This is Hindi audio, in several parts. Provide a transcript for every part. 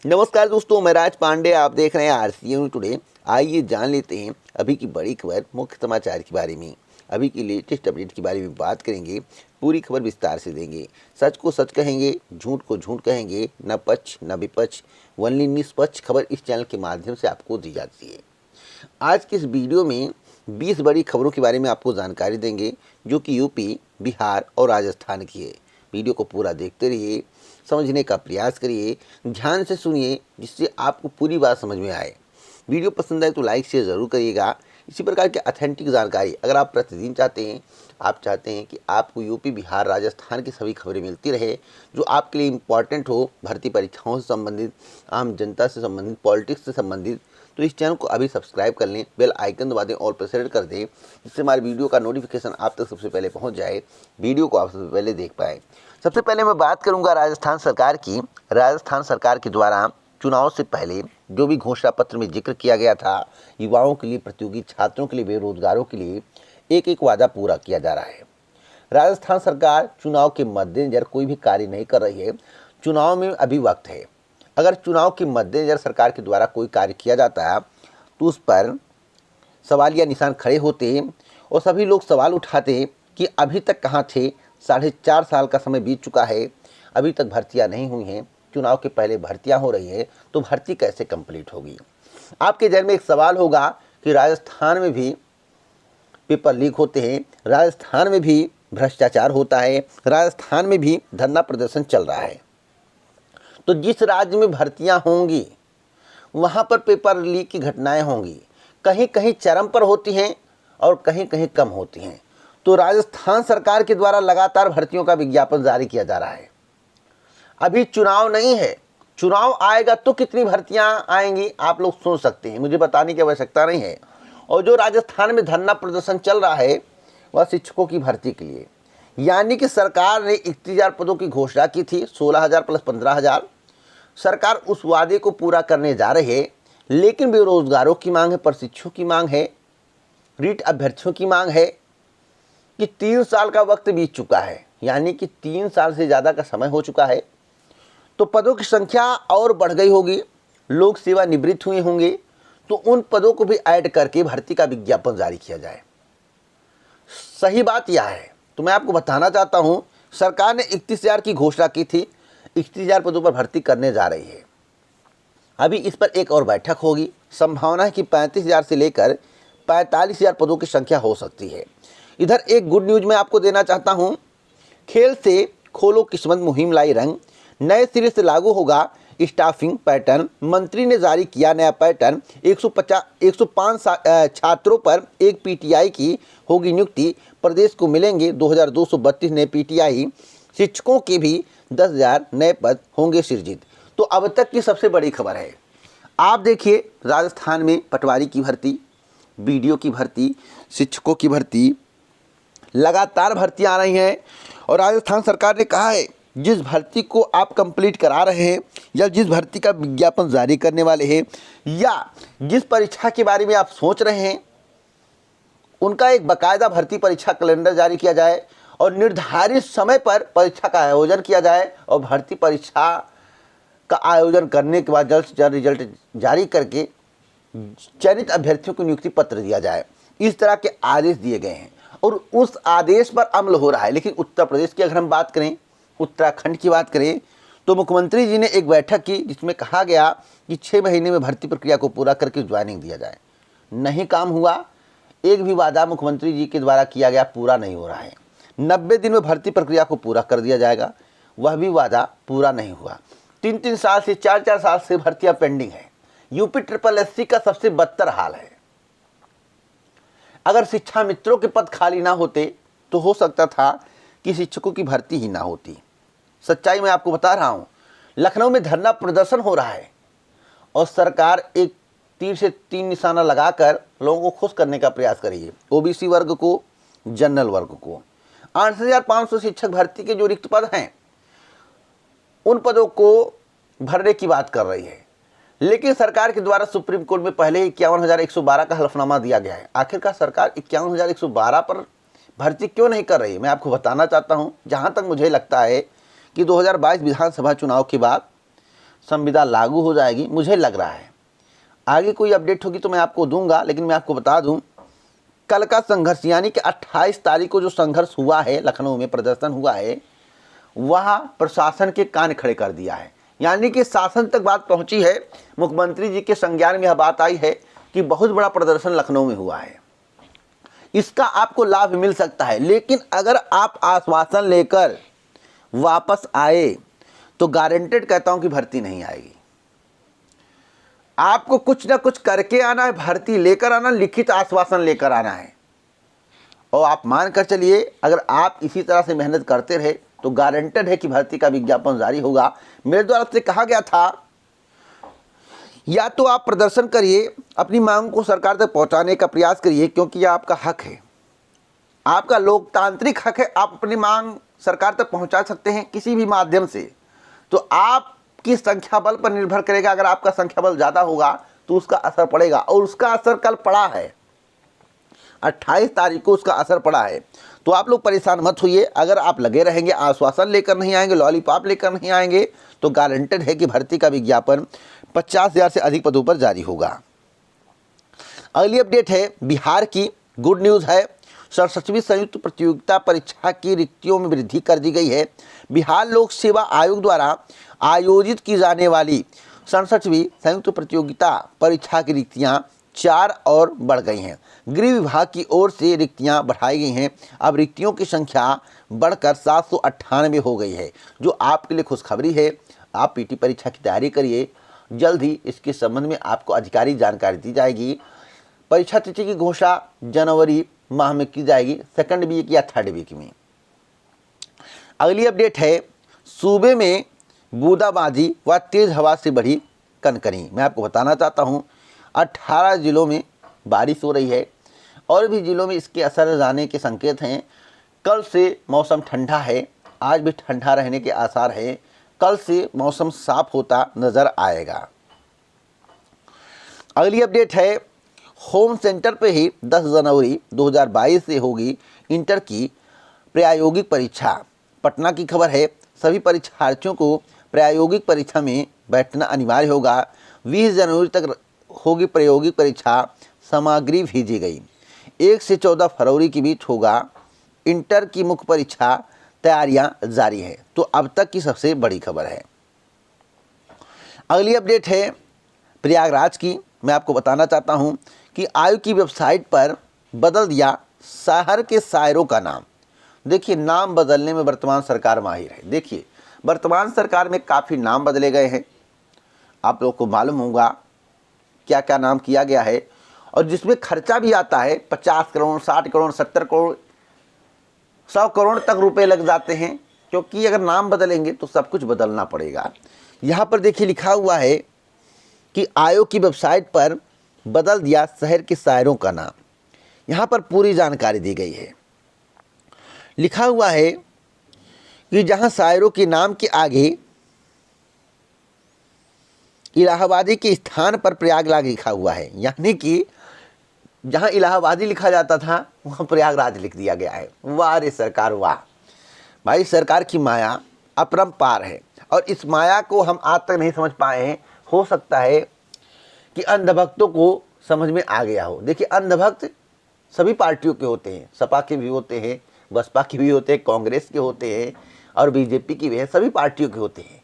नमस्कार दोस्तों, मैं राज पांडे। आप देख रहे हैं आरसीएन टुडे। आइए जान लेते हैं अभी की बड़ी खबर, मुख्य समाचार के बारे में। अभी की लेटेस्ट अपडेट के बारे में बात करेंगे। पूरी खबर विस्तार से देंगे। सच को सच कहेंगे, झूठ को झूठ कहेंगे। न पक्ष न विपक्ष, वनली निष्पक्ष खबर इस चैनल के माध्यम से आपको दी जाती है। आज की इस वीडियो में 20 बड़ी खबरों के बारे में आपको जानकारी देंगे, जो कि यूपी, बिहार और राजस्थान की है। वीडियो को पूरा देखते रहिए, समझने का प्रयास करिए, ध्यान से सुनिए, जिससे आपको पूरी बात समझ में आए। वीडियो पसंद आए तो लाइक शेयर ज़रूर करिएगा। इसी प्रकार की ऑथेंटिक जानकारी अगर आप प्रतिदिन चाहते हैं, आप चाहते हैं कि आपको यूपी, बिहार, राजस्थान की सभी खबरें मिलती रहे, जो आपके लिए इम्पॉर्टेंट हो, भर्ती परीक्षाओं से संबंधित, आम जनता से संबंधित, पॉलिटिक्स से संबंधित, तो इस चैनल को अभी सब्सक्राइब कर लें, बेल आइकन दबा दें और प्रेस कर दें, जिससे हमारे वीडियो का नोटिफिकेशन आप तक सबसे पहले पहुंच जाए, वीडियो को आप सबसे पहले देख पाएँ। सबसे पहले मैं बात करूंगा राजस्थान सरकार की। राजस्थान सरकार के द्वारा चुनाव से पहले जो भी घोषणा पत्र में जिक्र किया गया था, युवाओं के लिए, प्रतियोगी छात्रों के लिए, बेरोजगारों के लिए एक एक वादा पूरा किया जा रहा है। राजस्थान सरकार चुनाव के मद्देनजर कोई भी कार्य नहीं कर रही है। चुनाव में अभी वक्त है। अगर चुनाव के मद्देनजर सरकार के द्वारा कोई कार्य किया जाता है तो उस पर सवालिया निशान खड़े होते और सभी लोग सवाल उठाते कि अभी तक कहाँ थे। 4.5 साल का समय बीत चुका है, अभी तक भर्तियां नहीं हुई हैं। चुनाव के पहले भर्तियां हो रही है तो भर्ती कैसे कंप्लीट होगी। आपके जहन में एक सवाल होगा कि राजस्थान में भी पेपर लीक होते हैं, राजस्थान में भी भ्रष्टाचार होता है, राजस्थान में भी धरना प्रदर्शन चल रहा है। तो जिस राज्य में भर्तियां होंगी वहां पर पेपर लीक की घटनाएं होंगी। कहीं कहीं चरम पर होती हैं और कहीं कहीं कम होती हैं। तो राजस्थान सरकार के द्वारा लगातार भर्तियों का विज्ञापन जारी किया जा रहा है। अभी चुनाव नहीं है, चुनाव आएगा तो कितनी भर्तियां आएंगी आप लोग सोच सकते हैं, मुझे बताने की आवश्यकता नहीं है। और जो राजस्थान में धरना प्रदर्शन चल रहा है वह शिक्षकों की भर्ती के लिए, यानी कि सरकार ने 31,000 पदों की घोषणा की थी, 16,000 प्लस 15,000। सरकार उस वादे को पूरा करने जा रही है, लेकिन बेरोजगारों की मांग है, प्रशिक्षुओं की मांग है, रीट अभ्यर्थियों की मांग है कि 3 साल का वक्त बीत चुका है, यानी कि 3 साल से ज़्यादा का समय हो चुका है। तो पदों की संख्या और बढ़ गई होगी, लोग सेवानिवृत्त हुए होंगे, तो उन पदों को भी ऐड करके भर्ती का विज्ञापन जारी किया जाए। सही बात यह है, तो मैं आपको बताना चाहता हूं, सरकार ने 31,000 की घोषणा की थी, 31,000 पदों पर भर्ती करने जा रही है। अभी इस पर एक और बैठक होगी। संभावना है कि 35,000 से लेकर 45,000 पदों की संख्या हो सकती है। इधर एक गुड न्यूज मैं आपको देना चाहता हूं। खेल से खोलो किस्मत मुहिम लाई रंग, नए सिरे से लागू होगा स्टाफिंग पैटर्न। मंत्री ने जारी किया नया पैटर्न। 105 छात्रों पर एक पीटीआई की होगी नियुक्ति। प्रदेश को मिलेंगे 2,232 नए पीटीआई। शिक्षकों के भी 10,000 नए पद होंगे सृजित। तो अब तक की सबसे बड़ी खबर है। आप देखिए, राजस्थान में पटवारी की भर्ती, बीडीओ की भर्ती, शिक्षकों की भर्ती, लगातार भर्तियां आ रही हैं। और राजस्थान सरकार ने कहा है, जिस भर्ती को आप कंप्लीट करा रहे हैं या जिस भर्ती का विज्ञापन जारी करने वाले हैं या जिस परीक्षा के बारे में आप सोच रहे हैं, उनका एक बाकायदा भर्ती परीक्षा कैलेंडर जारी किया जाए और निर्धारित समय पर परीक्षा का आयोजन किया जाए। और भर्ती परीक्षा का आयोजन करने के बाद जल्द से जल्द रिजल्ट जारी करके चयनित अभ्यर्थियों को नियुक्ति पत्र दिया जाए। इस तरह के आदेश दिए गए हैं और उस आदेश पर अमल हो रहा है। लेकिन उत्तर प्रदेश की अगर हम बात करें, उत्तराखंड की बात करें, तो मुख्यमंत्री जी ने एक बैठक की जिसमें कहा गया कि 6 महीने में भर्ती प्रक्रिया को पूरा करके ज्वाइनिंग दिया जाए। नहीं काम हुआ। एक भी वादा मुख्यमंत्री जी के द्वारा किया गया पूरा नहीं हो रहा है। 90 दिन में भर्ती प्रक्रिया को पूरा कर दिया जाएगा, वह भी वादा पूरा नहीं हुआ। 3-3 साल से 4-4 साल से भर्तियां पेंडिंग है। यूपी SSSC का सबसे बदतर हाल है। अगर शिक्षा मित्रों के पद खाली ना होते तो हो सकता था कि शिक्षकों की भर्ती ही ना होती। सच्चाई मैं आपको बता रहा हूं। लखनऊ में धरना प्रदर्शन हो रहा है और सरकार एक तीर से 3 निशाना लगाकर लोगों को खुश करने का प्रयास कर रही है। ओबीसी वर्ग को, जनरल वर्ग को। 8,500 शिक्षक भर्ती के जो रिक्त पद हैं, उन पदों को भरने की बात कर रही है। लेकिन सरकार के द्वारा सुप्रीम कोर्ट में पहले ही 51,112 का हलफनामा दिया गया है। आखिरकार सरकार 51,112 पर भर्ती क्यों नहीं कर रही, मैं आपको बताना चाहता हूं। जहां तक मुझे लगता है कि 2022 विधानसभा चुनाव के बाद संविदा लागू हो जाएगी, मुझे लग रहा है। आगे कोई अपडेट होगी तो मैं आपको दूंगा, लेकिन मैं आपको बता दूं कल का संघर्ष यानी कि 28 तारीख को जो संघर्ष हुआ है, लखनऊ में प्रदर्शन हुआ है, वह प्रशासन के कान खड़े कर दिया है। यानी कि शासन तक बात पहुंची है, मुख्यमंत्री जी के संज्ञान में यह बात आई है कि बहुत बड़ा प्रदर्शन लखनऊ में हुआ है, इसका आपको लाभ मिल सकता है। लेकिन अगर आप आश्वासन लेकर वापस आए तो गारंटेड कहता हूं कि भर्ती नहीं आएगी। आपको कुछ ना कुछ करके आना है, भर्ती लेकर आना, लिखित आश्वासन लेकर आना है। और आप मान कर चलिए, अगर आप इसी तरह से मेहनत करते रहे तो गारंटेड है कि भर्ती का विज्ञापन जारी होगा। मेरे द्वारा से कहा गया था या तो आप प्रदर्शन करिए, अपनी मांग को सरकार तक पहुंचाने का प्रयास करिए, क्योंकि यह आपका हक है, आपका लोकतांत्रिक हक है। आप अपनी मांग सरकार तक पहुंचा सकते हैं किसी भी माध्यम से। तो आपकी संख्या बल पर निर्भर करेगा। अगर आपका संख्या बल ज़्यादा होगा तो उसका असर पड़ेगा, और उसका असर कल पड़ा है। 28 तारीख को उसका असर पड़ा है। तो आप लोग परेशान मत होइए। अगर आप लगे रहेंगे, आश्वासन लेकर नहीं आएंगे, लॉलीपॉप लेकर नहीं आएंगे, तो गारंटेड है कि भर्ती का विज्ञापन 50,000 से अधिक पदों पर जारी होगा। अगली अपडेट है बिहार की, गुड न्यूज़ है। 67वीं संयुक्त प्रतियोगिता परीक्षा की रिक्तियों में वृद्धि कर दी गई है। बिहार लोक सेवा आयोग द्वारा आयोजित की जाने वाली 67वीं संयुक्त प्रतियोगिता परीक्षा की रिक्तियां 4 और बढ़ गई हैं। गृह विभाग की ओर से रिक्तियां बढ़ाई गई हैं। अब रिक्तियों की संख्या बढ़कर 798 हो गई है, जो आपके लिए खुशखबरी है। आप पीटी परीक्षा की तैयारी करिए, जल्द ही इसके संबंध में आपको आधिकारिक जानकारी दी जाएगी। परीक्षा तिथि की घोषणा जनवरी माह में की जाएगी, सेकंड वीक या थर्ड वीक में। अगली अपडेट है, सूबे में बूंदाबांदी व तेज हवा से बढ़ी कनकनी। मैं आपको बताना चाहता हूं 18 जिलों में बारिश हो रही है, और भी जिलों में इसके असर जाने के संकेत हैं। कल से मौसम ठंडा है, आज भी ठंडा रहने के आसार हैं। कल से मौसम साफ होता नजर आएगा। अगली अपडेट है, होम सेंटर पे ही 10 जनवरी 2022 से होगी इंटर की प्रायोगिक परीक्षा। पटना की खबर है, सभी परीक्षार्थियों को प्रायोगिक परीक्षा में बैठना अनिवार्य होगा। 20 जनवरी तक होगी प्रायोगिक परीक्षा, सामग्री भेजी गई। 1 से 14 फरवरी के बीच होगा इंटर की मुख्य परीक्षा, तैयारियां जारी है। तो अब तक की सबसे बड़ी खबर है। अगली अपडेट है प्रयागराज की। मैं आपको बताना चाहता हूं कि आयोग की वेबसाइट पर बदल दिया शहर के शायरों का नाम। देखिए, नाम बदलने में वर्तमान सरकार माहिर है। देखिए, वर्तमान सरकार में काफ़ी नाम बदले गए हैं, आप लोगों को मालूम होगा क्या क्या नाम किया गया है, और जिसमें खर्चा भी आता है। 50 करोड़, 60 करोड़, 70 करोड़, 100 करोड़ तक रुपए लग जाते हैं, क्योंकि अगर नाम बदलेंगे तो सब कुछ बदलना पड़ेगा। यहाँ पर देखिए लिखा हुआ है कि आयोग की वेबसाइट पर बदल दिया शहर के शायरों का नाम। यहाँ पर पूरी जानकारी दी गई है। लिखा हुआ है कि जहाँ शायरों के नाम के आगे इलाहाबादी के स्थान पर प्रयागराज लिखा हुआ है, यानी कि जहाँ इलाहाबादी लिखा जाता था वहाँ प्रयागराज लिख दिया गया है। वाह रे सरकार वाह! भाई, सरकार की माया अपरंपार है, और इस माया को हम आज तक नहीं समझ पाए हैं। हो सकता है कि अंधभक्तों को समझ में आ गया हो। देखिए, अंधभक्त सभी पार्टियों के होते हैं, सपा के भी होते हैं, बसपा के भी होते हैं, कांग्रेस के होते हैं, और बीजेपी की भी है, सभी पार्टियों के होते हैं।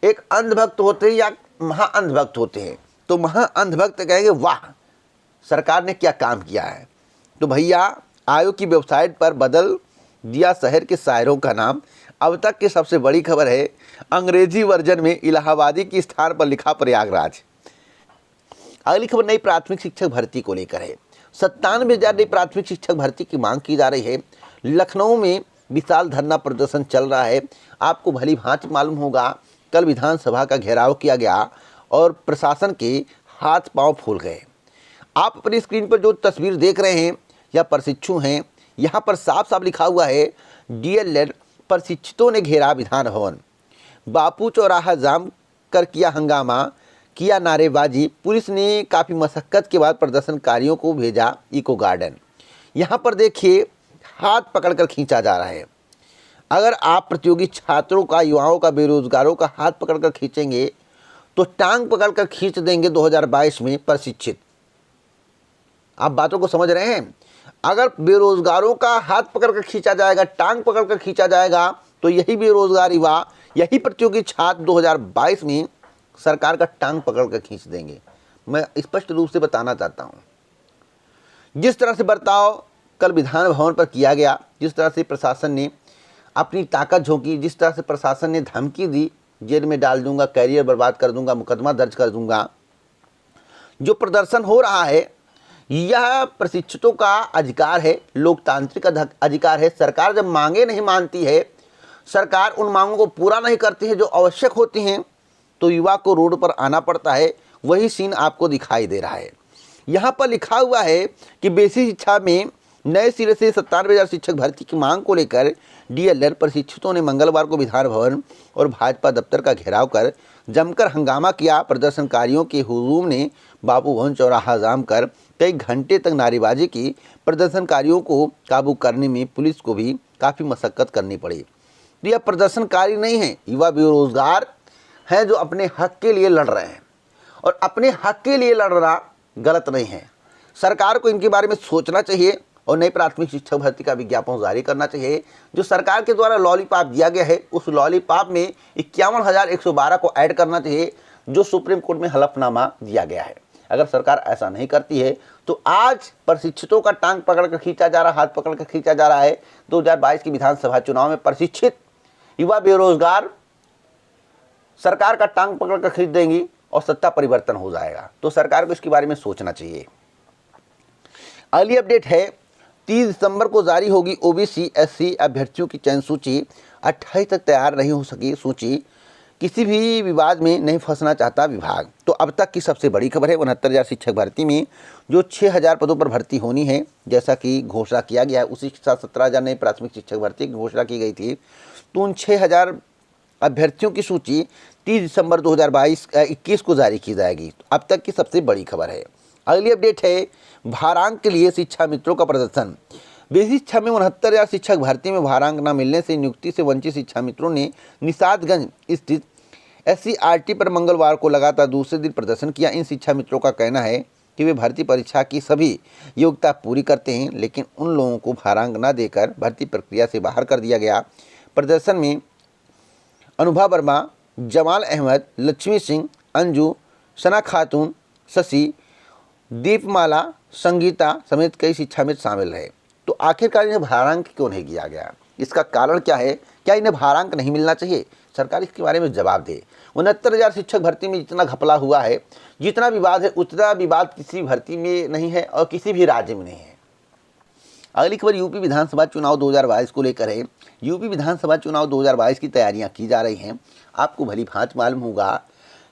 एक अंधभक्त होते हैं या महाअंधभक्त होते हैं। तो महाअंधभक्त कहेंगे वाह, सरकार ने क्या काम किया है। तो भैया, आयोग की वेबसाइट पर बदल दिया शहर के शायरों का नाम। अब तक की सबसे बड़ी खबर है, अंग्रेजी वर्जन में इलाहाबादी के स्थान पर लिखा प्रयागराज। अगली खबर नई प्राथमिक शिक्षक भर्ती को लेकर है। 97,000 नई प्राथमिक शिक्षक भर्ती की मांग की जा रही है। लखनऊ में विशाल धरना प्रदर्शन चल रहा है। आपको भली भांति मालूम होगा, कल विधानसभा का घेराव किया गया और प्रशासन के हाथ पांव फूल गए। आप अपनी स्क्रीन पर जो तस्वीर देख रहे हैं या प्रशिक्षु हैं, यहाँ पर साफ साफ लिखा हुआ है, डीएलएड प्रशिक्षितों ने घेरा विधान भवन, बापू चौराहा जाम कर किया हंगामा, किया नारेबाजी। पुलिस ने काफ़ी मशक्क़त के बाद प्रदर्शनकारियों को भेजा इको गार्डन। यहाँ पर देखिए, हाथ पकड़कर खींचा जा रहा है। अगर आप प्रतियोगी छात्रों का, युवाओं का, बेरोजगारों का हाथ पकड़कर खींचेंगे तो टांग पकड़कर खींच देंगे 2022 में प्रशिक्षित। आप बातों को समझ रहे हैं? अगर बेरोजगारों का हाथ पकड़कर खींचा जाएगा, टांग पकड़कर खींचा जाएगा, तो यही बेरोजगार युवा, यही प्रतियोगी छात्र 2022 में सरकार का टांग पकड़कर खींच देंगे। मैं स्पष्ट रूप से बताना चाहता हूं, जिस तरह से बर्ताव कल विधान भवन पर किया गया, जिस तरह से प्रशासन ने अपनी ताकत झोंकी, जिस तरह से प्रशासन ने धमकी दी, जेल में डाल दूंगा, कैरियर बर्बाद कर दूंगा, मुकदमा दर्ज कर दूंगा, जो प्रदर्शन हो रहा है यह प्रशिक्षितों का अधिकार है, लोकतांत्रिक अधिकार है। सरकार जब मांगे नहीं मानती है, सरकार उन मांगों को पूरा नहीं करती है जो आवश्यक होती हैं, तो युवा को रोड पर आना पड़ता है। वही सीन आपको दिखाई दे रहा है। यहाँ पर लिखा हुआ है कि बेसिक शिक्षा में नए सिरे से 97,000 शिक्षक भर्ती की मांग को लेकर डीएलएड प्रशिक्षितों ने मंगलवार को विधान भवन और भाजपा दफ्तर का घेराव कर जमकर हंगामा किया। प्रदर्शनकारियों के हुजूम ने बापू भवन चौराहा जाम कर कई घंटे तक नारेबाजी की। प्रदर्शनकारियों को काबू करने में पुलिस को भी काफ़ी मशक्कत करनी पड़ी। तो यह प्रदर्शनकारी नहीं है, युवा बेरोजगार हैं जो अपने हक के लिए लड़ रहे हैं, और अपने हक के लिए लड़ना गलत नहीं है। सरकार को इनके बारे में सोचना चाहिए और नई प्राथमिक शिक्षक भर्ती का विज्ञापन जारी करना चाहिए। जो सरकार के द्वारा लॉलीपॉप दिया गया है, उस लॉलीपॉप में 51,112 को ऐड करना चाहिए, जो सुप्रीम कोर्ट में हलफनामा दिया गया है। अगर सरकार ऐसा नहीं करती है तो आज प्रशिक्षितों का टांग पकड़कर खींचा जा रहा, हाथ पकड़कर खींचा जा रहा है। 2022 की विधानसभा चुनाव में प्रशिक्षित युवा बेरोजगार सरकार का टांग पकड़कर खींच देंगी और सत्ता परिवर्तन हो जाएगा। तो सरकार को इसके बारे में सोचना चाहिए। अगली अपडेट है, 30 दिसंबर को जारी होगी ओबीसी एससी अभ्यर्थियों की चयन सूची। 28 तक तैयार नहीं हो सकी सूची, किसी भी विवाद में नहीं फंसना चाहता विभाग। तो अब तक की सबसे बड़ी खबर है, 69,000 शिक्षक भर्ती में जो 6,000 पदों पर भर्ती होनी है, जैसा कि घोषणा किया गया है, उसी के साथ 17,000 नई प्राथमिक शिक्षक भर्ती की घोषणा की गई थी। तो उन 6,000 अभ्यर्थियों की सूची 30 दिसंबर 2021 को जारी की जाएगी। अब तक की सबसे बड़ी खबर है। अगली अपडेट है, भारांक के लिए शिक्षा मित्रों का प्रदर्शन। बेसिक शिक्षा में 69,000 शिक्षक भर्ती में भारांक न मिलने से नियुक्ति से वंचित शिक्षा मित्रों ने निषादगंज स्थित SCRT पर मंगलवार को लगातार दूसरे दिन प्रदर्शन किया। इन शिक्षा मित्रों का कहना है कि वे भर्ती परीक्षा की सभी योग्यता पूरी करते हैं, लेकिन उन लोगों को भारांक न देकर भर्ती प्रक्रिया से बाहर कर दिया गया। प्रदर्शन में अनुभा वर्मा, जमाल अहमद, लक्ष्मी सिंह, अंजू, सना खातून, शशि, दीपमाला, संगीता समेत कई शिक्षामित्र शामिल रहे। तो आखिरकार इन्हें भारांक क्यों नहीं दिया गया? इसका कारण क्या है? क्या इन्हें भारांक नहीं मिलना चाहिए? सरकार इसके बारे में जवाब दे। 69,000 शिक्षक भर्ती में जितना घपला हुआ है, जितना विवाद है, उतना विवाद किसी भर्ती में नहीं है और किसी भी राज्य में नहीं है। अगली खबर यूपी विधानसभा चुनाव 2022 को लेकर है। यूपी विधानसभा चुनाव 2022 की तैयारियां की जा रही हैं। आपको भली भांति मालूम होगा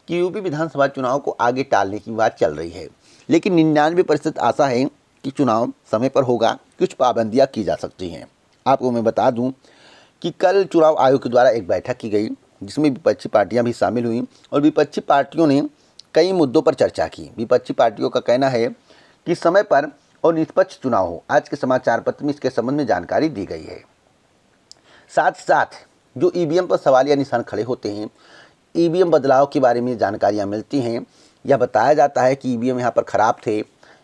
कि यूपी विधानसभा चुनाव को आगे टालने की बात चल रही है, लेकिन 99% आशा है कि चुनाव समय पर होगा। कुछ पाबंदियां की जा सकती हैं। आपको मैं बता दूं कि कल चुनाव आयोग के द्वारा एक बैठक की गई, जिसमें विपक्षी पार्टियां भी शामिल हुई और विपक्षी पार्टियों ने कई मुद्दों पर चर्चा की। विपक्षी पार्टियों का कहना है कि समय पर और निष्पक्ष चुनाव हो। आज के समाचार पत्र में इसके संबंध में जानकारी दी गई है। साथ साथ जो ईवीएम पर सवालिया निशान खड़े होते हैं, ईवीएम बदलाव के बारे में जानकारियां मिलती हैं। यह बताया जाता है कि ईवीएम यहाँ पर ख़राब थे,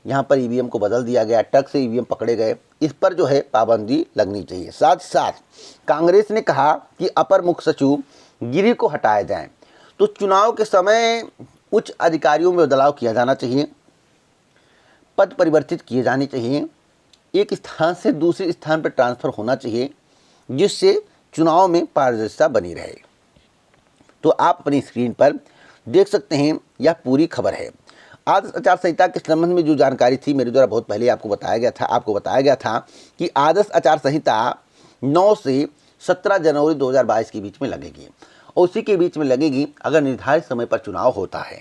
यहाँ पर ईवीएम को बदल दिया गया, ट्रक से ईवीएम पकड़े गए। इस पर जो है पाबंदी लगनी चाहिए। साथ साथ कांग्रेस ने कहा कि अपर मुख्य सचिव गिरी को हटाया जाए। तो चुनाव के समय उच्च अधिकारियों में बदलाव किया जाना चाहिए, पद परिवर्तित किए जाने चाहिए, एक स्थान से दूसरे स्थान पर ट्रांसफ़र होना चाहिए, जिससे चुनाव में पारदर्शिता बनी रहे। तो आप अपनी स्क्रीन पर देख सकते हैं, यह पूरी खबर है। आदर्श आचार संहिता के संबंध में जो जानकारी थी मेरे द्वारा बहुत पहले आपको बताया गया था कि आदर्श आचार संहिता 9 से 17 जनवरी 2022 के बीच में लगेगी, और उसी के बीच में लगेगी अगर निर्धारित समय पर चुनाव होता है।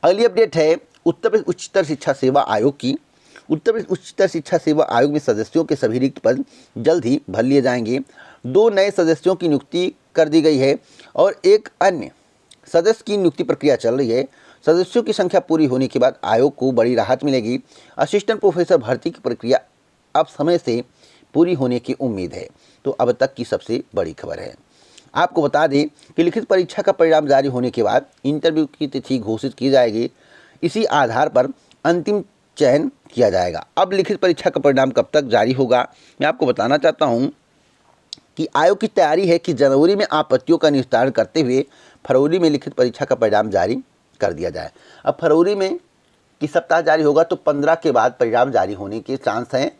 अगली अपडेट है उत्तर प्रदेश उच्चतर शिक्षा सेवा आयोग की। उत्तर प्रदेश उच्चतर शिक्षा सेवा आयोग में सदस्यों के सभी रिक्त पद जल्द ही भर लिए जाएंगे। 2 नए सदस्यों की नियुक्ति कर दी गई है और एक अन्य सदस्य की नियुक्ति प्रक्रिया चल रही है। सदस्यों की संख्या पूरी होने के बाद आयोग को बड़ी राहत मिलेगी। असिस्टेंट प्रोफेसर भर्ती की प्रक्रिया अब समय से पूरी होने की उम्मीद है। तो अब तक की सबसे बड़ी खबर है। आपको बता दें कि लिखित परीक्षा का परिणाम जारी होने के बाद इंटरव्यू की तिथि घोषित की जाएगी। इसी आधार पर अंतिम चयन किया जाएगा। अब लिखित परीक्षा का परिणाम कब तक जारी होगा, मैं आपको बताना चाहता हूं कि आयोग की तैयारी है कि जनवरी में आपत्तियों का निस्तारण करते हुए फरवरी में लिखित परीक्षा का परिणाम जारी कर दिया जाए। अब फरवरी में किस सप्ताह जारी होगा, तो 15 के बाद परिणाम जारी होने के चांस हैं।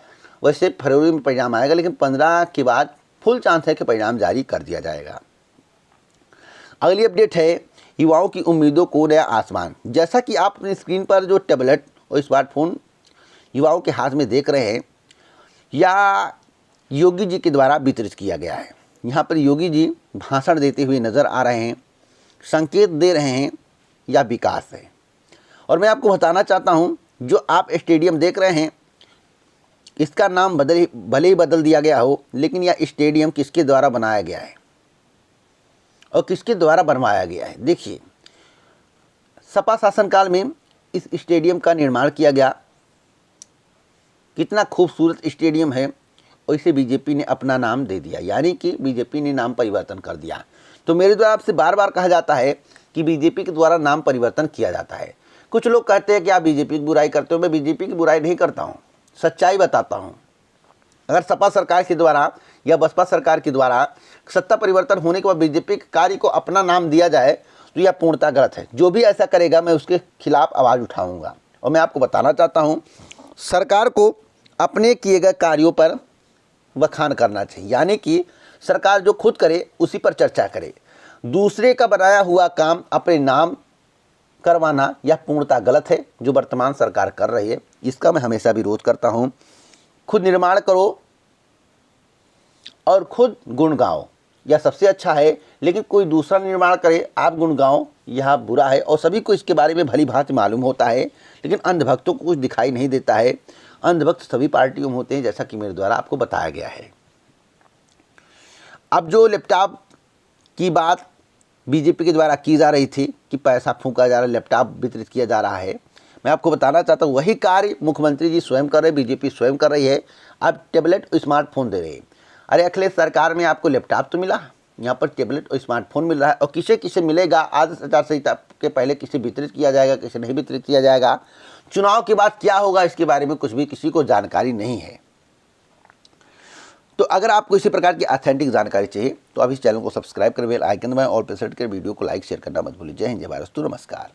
वैसे फरवरी में परिणाम आएगा, लेकिन 15 के बाद फुल चांस है कि परिणाम जारी कर दिया जाएगा। अगली अपडेट है युवाओं की उम्मीदों को नया आसमान। जैसा कि आप अपनी स्क्रीन पर जो टैबलेट और स्मार्टफोन युवाओं के हाथ में देख रहे हैं, या योगी जी के द्वारा वितरित किया गया है। यहाँ पर योगी जी भाषण देते हुए नज़र आ रहे हैं, संकेत दे रहे हैं या विकास है। और मैं आपको बताना चाहता हूँ, जो आप स्टेडियम देख रहे हैं, इसका नाम भले ही बदल दिया गया हो, लेकिन यह स्टेडियम किसके द्वारा बनाया गया है और किसके द्वारा बनवाया गया है। देखिए, सपा शासनकाल में इस स्टेडियम का निर्माण किया गया। कितना खूबसूरत स्टेडियम है, और इसे बीजेपी ने अपना नाम दे दिया, यानी कि बीजेपी ने नाम परिवर्तन कर दिया। तो मेरे द्वारा आपसे बार बार कहा जाता है कि बीजेपी के द्वारा नाम परिवर्तन किया जाता है। कुछ लोग कहते हैं कि आप बीजेपी की बुराई करते हो। मैं बीजेपी की बुराई नहीं करता हूँ, सच्चाई बताता हूँ। अगर सपा सरकार के द्वारा या बसपा सरकार के द्वारा सत्ता परिवर्तन होने के बाद बीजेपी के कार्य को अपना नाम दिया जाए, तो यह पूर्णतः गलत है। जो भी ऐसा करेगा, मैं उसके खिलाफ आवाज़ उठाऊंगा। और मैं आपको बताना चाहता हूँ, सरकार को अपने किए गए कार्यों पर बखान करना चाहिए, यानी कि सरकार जो खुद करे उसी पर चर्चा करे। दूसरे का बनाया हुआ काम अपने नाम करवाना यह पूर्णतः गलत है, जो वर्तमान सरकार कर रही है। इसका मैं हमेशा विरोध करता हूं। खुद निर्माण करो और खुद गुण गाओ, यह सबसे अच्छा है। लेकिन कोई दूसरा निर्माण करे, आप गुण गाओ, यह बुरा है। और सभी को इसके बारे में भली भांति मालूम होता है, लेकिन अंधभक्तों को कुछ दिखाई नहीं देता है। अंधभक्त सभी पार्टियों में होते हैं, जैसा कि मेरे द्वारा आपको बताया गया है। अब जो लैपटॉप की बात बीजेपी के द्वारा की जा रही थी कि पैसा फूंका जा रहा है, लैपटॉप वितरित किया जा रहा है, मैं आपको बताना चाहता हूँ वही कार्य मुख्यमंत्री जी स्वयं कर रहे हैं, बीजेपी स्वयं कर रही है। अब टैबलेट और स्मार्टफोन दे रहे हैं। अरे अखिलेश सरकार में आपको लैपटॉप तो मिला, यहाँ पर टैबलेट और स्मार्टफोन मिल रहा है। और किसे किसे मिलेगा, आदर्श आचार संहिता के पहले किसे वितरित किया जाएगा, किसे नहीं वितरित किया जाएगा, चुनाव के बाद क्या होगा, इसके बारे में कुछ भी किसी को जानकारी नहीं है। तो अगर आपको इसी प्रकार की ऑथेंटिक जानकारी चाहिए, तो आप इस चैनल को सब्सक्राइब कर बेल आइकन दबाएं और प्रेस कर वीडियो को लाइक शेयर करना मत भूलिए। जय हिंद, जय भारत, नमस्कार।